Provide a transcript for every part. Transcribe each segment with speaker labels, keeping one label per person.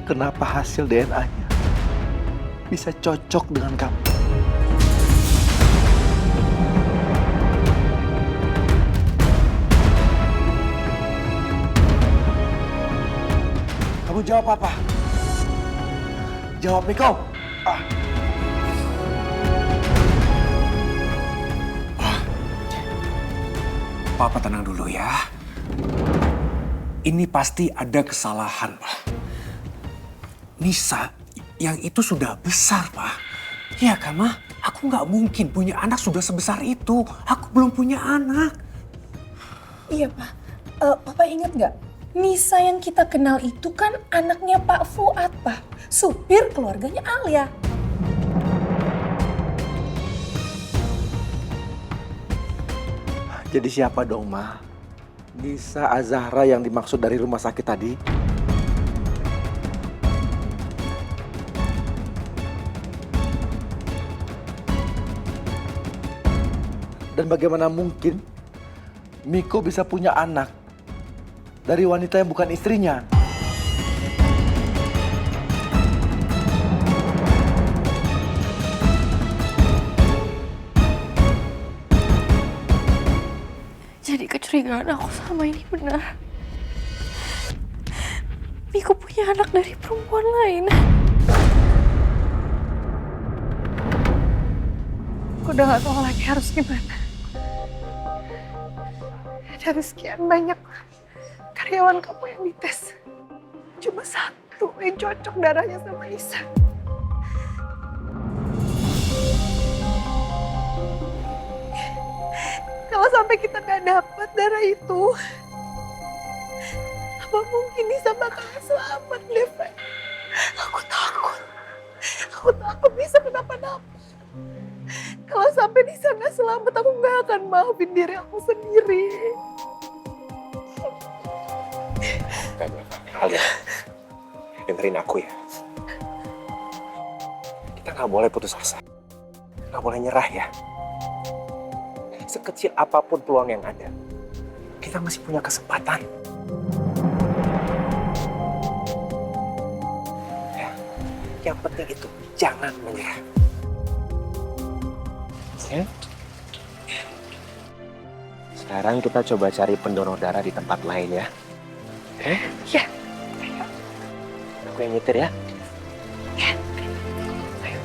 Speaker 1: kenapa hasil DNA-nya bisa cocok dengan kamu. Kamu jawab apa? Jawab, Miko.
Speaker 2: Papa tenang dulu ya. Ini pasti ada kesalahan, Pak. Nisa, yang itu sudah besar, Pak. Ya kan, Ma? Aku nggak mungkin punya anak sudah sebesar itu. Aku belum punya anak.
Speaker 3: Iya, Pak. Papa ingat nggak? Nisa yang kita kenal itu kan anaknya Pak Fuad, Pak. Supir keluarganya Alia.
Speaker 1: Jadi siapa dong, Ma? Nisa Azahra yang dimaksud dari rumah sakit tadi? Dan bagaimana mungkin Miko bisa punya anak dari wanita yang bukan istrinya?
Speaker 4: Jadi kecurigaan aku sama ini benar. Miko punya anak dari perempuan lain. Aku udah gak tahu lagi harus gimana. Dari sekian banyak karyawan kamu yang dites, cuma satu yang cocok darahnya sama Nisa. Kalau sampai kita nggak dapat darah itu, apa mungkin Nisa bakalan selamat, Levi? Aku takut Nisa kenapa-napa. Kalau sampai Nisa nggak selamat, aku nggak akan maafin diri aku sendiri.
Speaker 2: Alia, dengerin aku ya. Kita nggak boleh putus asa. Nggak boleh nyerah ya. Sekecil apapun peluang yang ada, kita masih punya kesempatan. Ya, yang penting itu jangan menyerah. Ya. Sekarang kita coba cari pendonor darah di tempat lain ya. Oke?
Speaker 4: Ya.
Speaker 2: Aku yang nyetir ya. Ayo.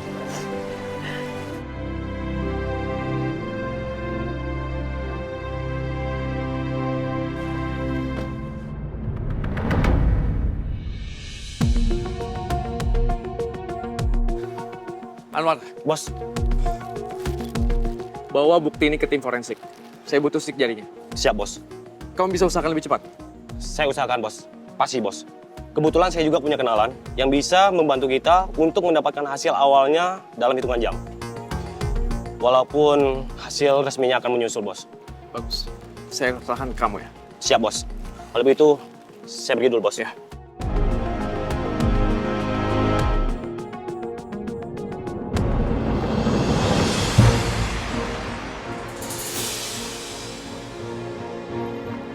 Speaker 5: Anwar,
Speaker 2: Bos,
Speaker 5: bawa bukti ini ke tim forensik. Saya butuh sidik jarinya.
Speaker 2: siap bos.
Speaker 5: Kamu bisa usahakan lebih cepat?
Speaker 2: Saya usahakan bos. Pasti bos. Kebetulan saya juga punya kenalan yang bisa membantu kita untuk mendapatkan hasil awalnya dalam hitungan jam. Walaupun hasil resminya akan menyusul bos.
Speaker 5: Bagus. Saya serahkan ke kamu ya.
Speaker 2: Siap bos. Kalau begitu, saya pergi dulu bos ya.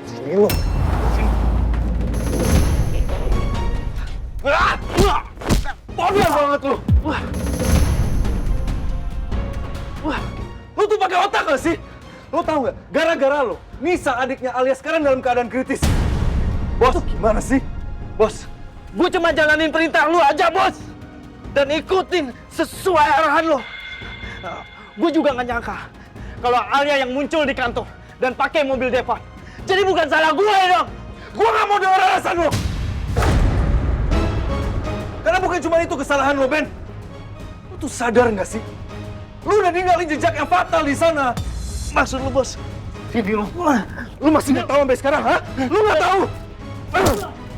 Speaker 2: Sini lu.
Speaker 1: Bodoh banget lu! Wah, lu tuh pakai otak gak sih? Lu tahu nggak? Gara-gara lo, Nisa adiknya Alia sekarang dalam keadaan kritis. Bos, gimana sih? Bos, gue cuma jalanin perintah lu aja, bos. Dan ikutin sesuai arahan lo. Gue juga nggak nyangka kalau Alia yang muncul di kantor dan pakai mobil Deva. Jadi bukan salah gue dong. Gue nggak mau dengar alasan lo. Karena bukan cuma itu kesalahan lo, Ben. Lo tuh sadar nggak sih? Lu udah ninggalin jejak yang fatal di sana. Maksud lu, bos? Sini lu. Lu masih nggak tahu sampai sekarang, ha? Lu nggak tahu?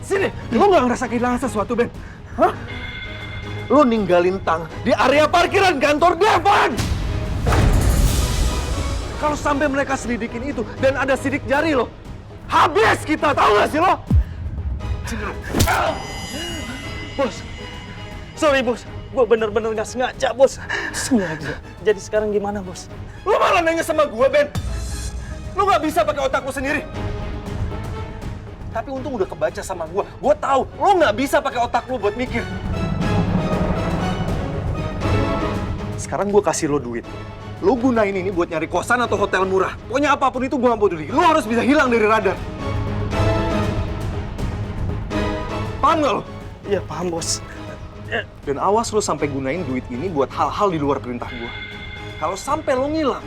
Speaker 1: Sini. Lu nggak ngerasa kehilangan sesuatu, Ben? Hah? Lu ninggalin Tang di area parkiran kantor Devan. Kalau sampai mereka selidikin itu dan ada sidik jari lo, habis kita, tahu nggak sih lo? Sini lu. Bos. Sorry, bos. Gue bener-bener nggak sengaja, bos. Sengaja? Jadi sekarang gimana, bos? Lu malah nanya sama gue, Ben. Lu nggak bisa pakai otak lu sendiri. Tapi untung udah kebaca sama gue. Gue tahu lo nggak bisa pakai otak lo buat mikir. Sekarang gue kasih lo duit. Lo gunain ini buat nyari kosan atau hotel murah. Pokoknya apapun itu gue nggak peduli. Lo harus bisa hilang dari radar. Paham nggak lo?
Speaker 2: Iya, paham, Bos.
Speaker 1: Dan awas lo sampai gunain duit ini buat hal-hal di luar perintah gue. Kalau sampai lo ngilang,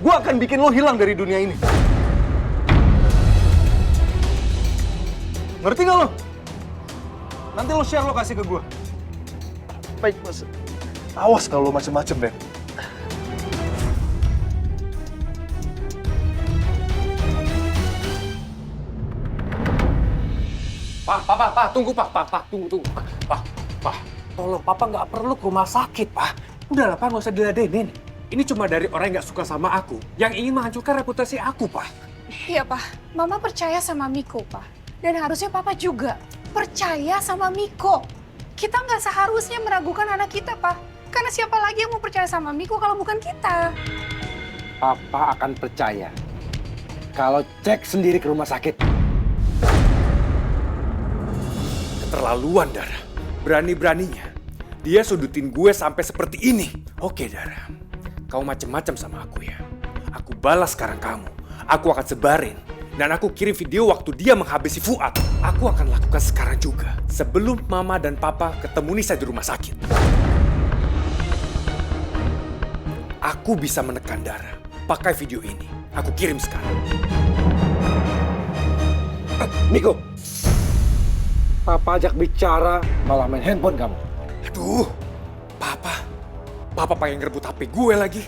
Speaker 1: gue akan bikin lo hilang dari dunia ini. Ngerti nggak lo? Nanti lo share lokasi ke gue.
Speaker 2: Baik, Bos.
Speaker 1: Awas kalau lo macem-macem, Ben.
Speaker 6: Pak, tunggu Pak, tunggu. Pak, tolong Papa nggak perlu ke rumah sakit, Pak. Udahlah Pak, nggak usah diladenin. Ini cuma dari orang yang nggak suka sama aku, yang ingin menghancurkan reputasi aku, Pak.
Speaker 3: Iya, Pak. Mama percaya sama Miko, Pak. Dan harusnya Papa juga percaya sama Miko. Kita nggak seharusnya meragukan anak kita, Pak. Karena siapa lagi yang mau percaya sama Miko kalau bukan kita?
Speaker 6: Papa akan percaya kalau cek sendiri ke rumah sakit.
Speaker 7: Keterlaluan, Dara. Berani-beraninya dia sudutin gue sampai seperti ini. Oke, Dara. Kau macem-macem sama aku ya. Aku balas sekarang kamu. Aku akan sebarin. Dan aku kirim video waktu dia menghabisi Fuad. Aku akan lakukan sekarang juga. Sebelum Mama dan Papa ketemu Nisa di rumah sakit. Aku bisa menekan Dara. Pakai video ini. Aku kirim sekarang.
Speaker 6: Miko, Papa ajak bicara, malah main handphone kamu.
Speaker 7: Aduh, Papa pengen ngerebut HP gue lagi.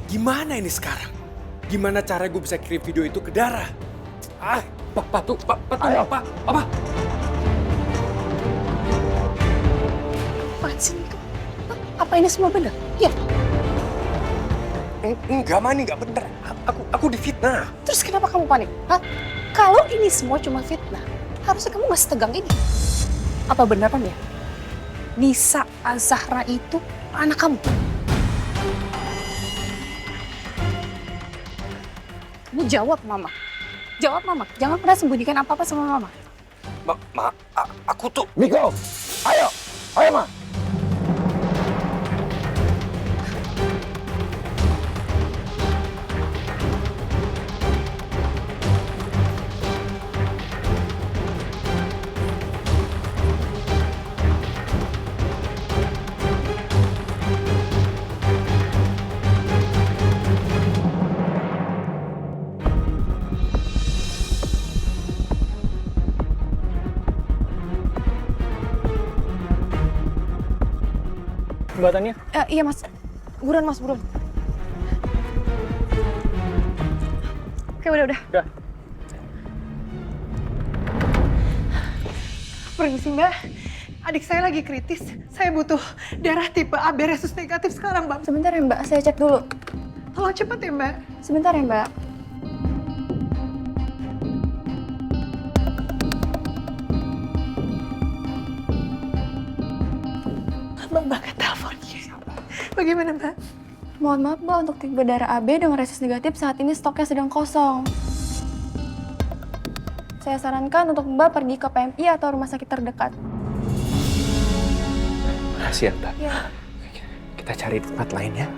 Speaker 7: Gimana ini sekarang? Gimana cara gue bisa kirim video itu ke Dara?
Speaker 6: Pak, tunggu, Pak.
Speaker 3: Apaan sih, Miko? Hah? Apa ini semua benar? Iya.
Speaker 7: Enggak, Mani, enggak bener. Aku difitnah.
Speaker 3: Terus kenapa kamu panik? Hah? Kalau ini semua cuma fitnah, harusnya kamu nggak setegang ini. Apa beneran ya? Nisa Azahra itu anak kamu? Kamu jawab, Mama. Jawab, Mama. Jangan pernah sembunyikan apa-apa sama Mama.
Speaker 7: Aku tuh...
Speaker 6: Miko, ayo, Ma.
Speaker 2: Jembatannya?
Speaker 3: Iya, Mas. Buruan, Mas, buruan. Oke, udah.
Speaker 2: Udah.
Speaker 4: Permisi Mbak, adik saya lagi kritis. Saya butuh darah tipe AB resus negatif sekarang, Bang.
Speaker 3: Sebentar ya, Mbak. Saya cek dulu.
Speaker 4: Tolong cepat ya, Mbak.
Speaker 3: Sebentar ya, Mbak.
Speaker 4: Mbak angkat teleponnya. Bagaimana, Mbak?
Speaker 8: Mohon maaf, Mbak, untuk tipe darah AB dengan resus negatif saat ini stoknya sedang kosong. Saya sarankan untuk Mbak pergi ke PMI atau rumah sakit terdekat.
Speaker 6: Makasih ya, Mbak.
Speaker 8: Ya.
Speaker 6: Kita cari tempat lain ya.